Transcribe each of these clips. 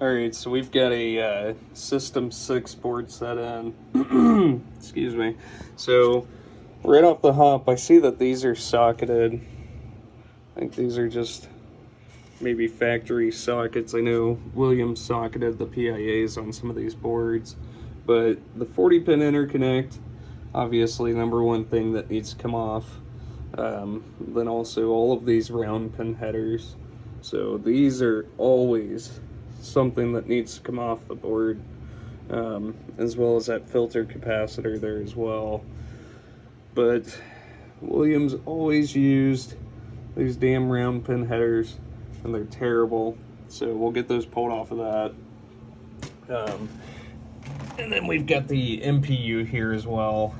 Alright, so we've got a System 6 board set in. Excuse me. So, right off the hop, I see that these are socketed. I think these are just maybe factory sockets. I know Williams socketed the PIAs on some of these boards. But the 40-pin interconnect, obviously number one thing that needs to come off. Then also all of these round pin headers. So these are always something that needs to come off the board, as well as that filter capacitor there as well. But Williams always used these damn round pin headers, and they're terrible. So we'll get those pulled off of that. And then we've got the MPU here as well.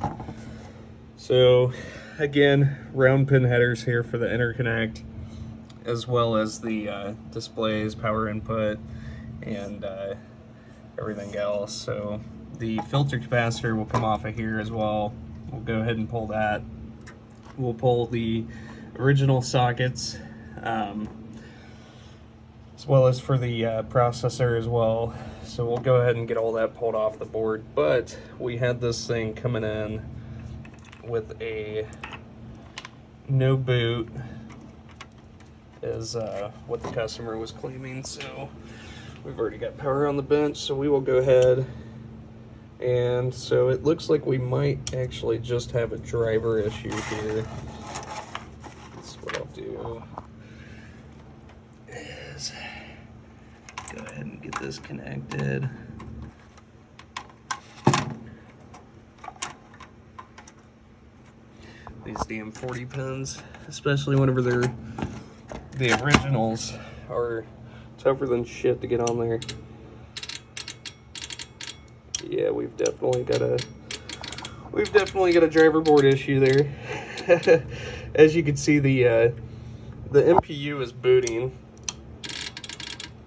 So again, round pin headers here for the interconnect, as well as the displays, power input, and everything else. So the filter capacitor will come off of here as well. We'll go ahead and pull that. We'll pull the original sockets, as well as for the processor as well. So we'll go ahead and get all that pulled off the board. But we had this thing coming in with a no boot, is what the customer was claiming. So we've already got power on the bench, so we will go ahead. And so it looks like we might actually just have a driver issue here. That's what I'll do, is go ahead and get this connected. These damn 40 pins, especially whenever they're the originals, are tougher than shit to get on there. Yeah, we've definitely got a driver board issue there. As you can see, the MPU is booting,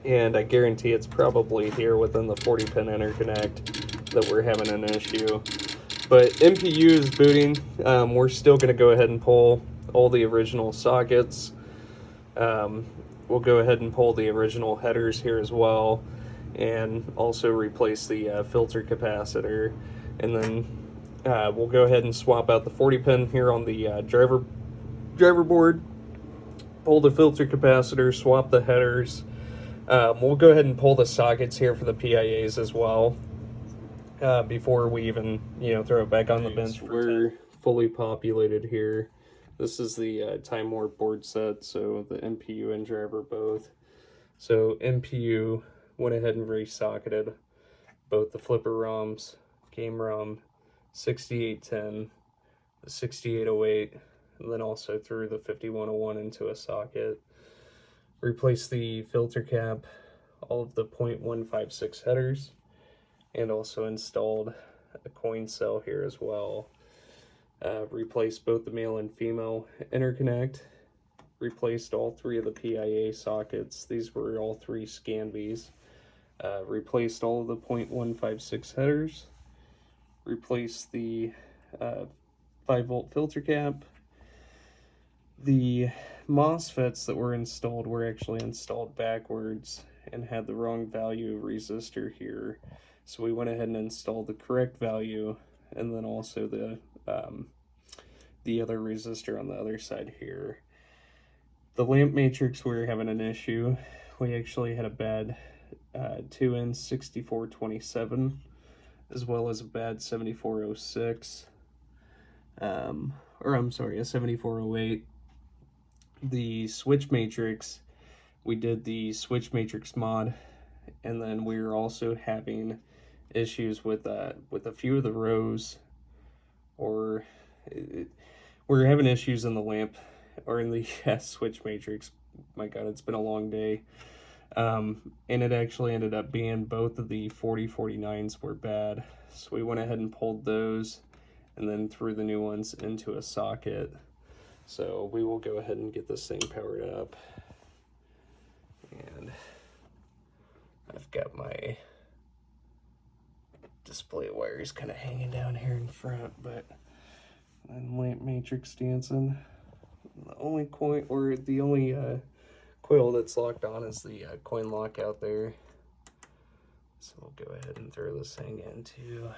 and I guarantee it's probably here within the 40 pin interconnect that we're having an issue. But MPU is booting. We're still going to go ahead and pull all the original sockets. We'll go ahead and pull the original headers here as well, and also replace the filter capacitor. And then we'll go ahead and swap out the 40 pin here on the driver board, pull the filter capacitor, swap the headers. We'll go ahead and pull the sockets here for the PIAs as well, before we even throw it back on the bench. We're fully populated here. This is the Time Warp board set, so the MPU and driver both. So MPU went ahead and re-socketed both the flipper ROMs, game ROM 6810, the 6808, and then also threw the 5101 into a socket. Replaced the filter cap, all of the .156 headers, and also installed a coin cell here as well. Replaced both the male and female interconnect. Replaced all three of the PIA sockets. These were all three Scanbys. Replaced all of the .156 headers. Replaced the 5-volt filter cap. The MOSFETs that were installed were actually installed backwards and had the wrong value of resistor here. So we went ahead and installed the correct value, and then also the other resistor on the other side here. The lamp matrix, we were having an issue. We actually had a bad 2N6427, as well as a bad 7406, or I'm sorry, a 7408. The switch matrix, we did the switch matrix mod, and then we were also having issues with a few of the rows, or we were having issues in the lamp, or in the switch matrix. My god, it's been a long day. And it actually ended up being both of the 4049s were bad, so we went ahead and pulled those and then threw the new ones into a socket. So we will go ahead and get this thing powered up. And I've got my display wires kind of hanging down here in front, but then lamp matrix dancing. The only coin, or the only coil that's locked on is the coin lock out there. So we'll go ahead and throw this thing into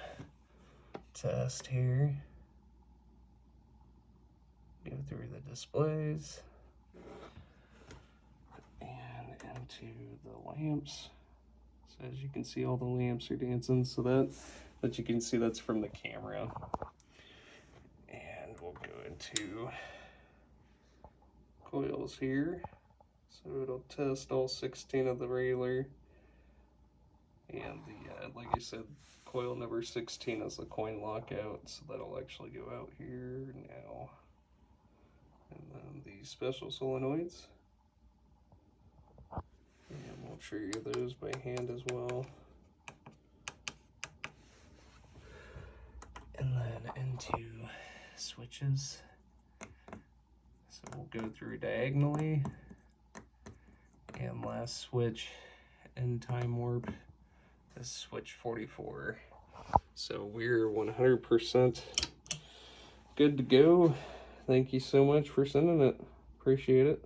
test here. Go through the displays and into the lamps. So as you can see, all the lamps are dancing, so that you can see that's from the camera. And we'll go into coils here. So it'll test all 16 of the regular. And the, like I said, coil number 16 is the coin lockout, so that'll actually go out here now. And then the special solenoids. And we'll trigger those by hand as well. And then into switches. So we'll go through diagonally. And last switch in time warp is switch 44. So we're 100% good to go. Thank you so much for sending it. Appreciate it.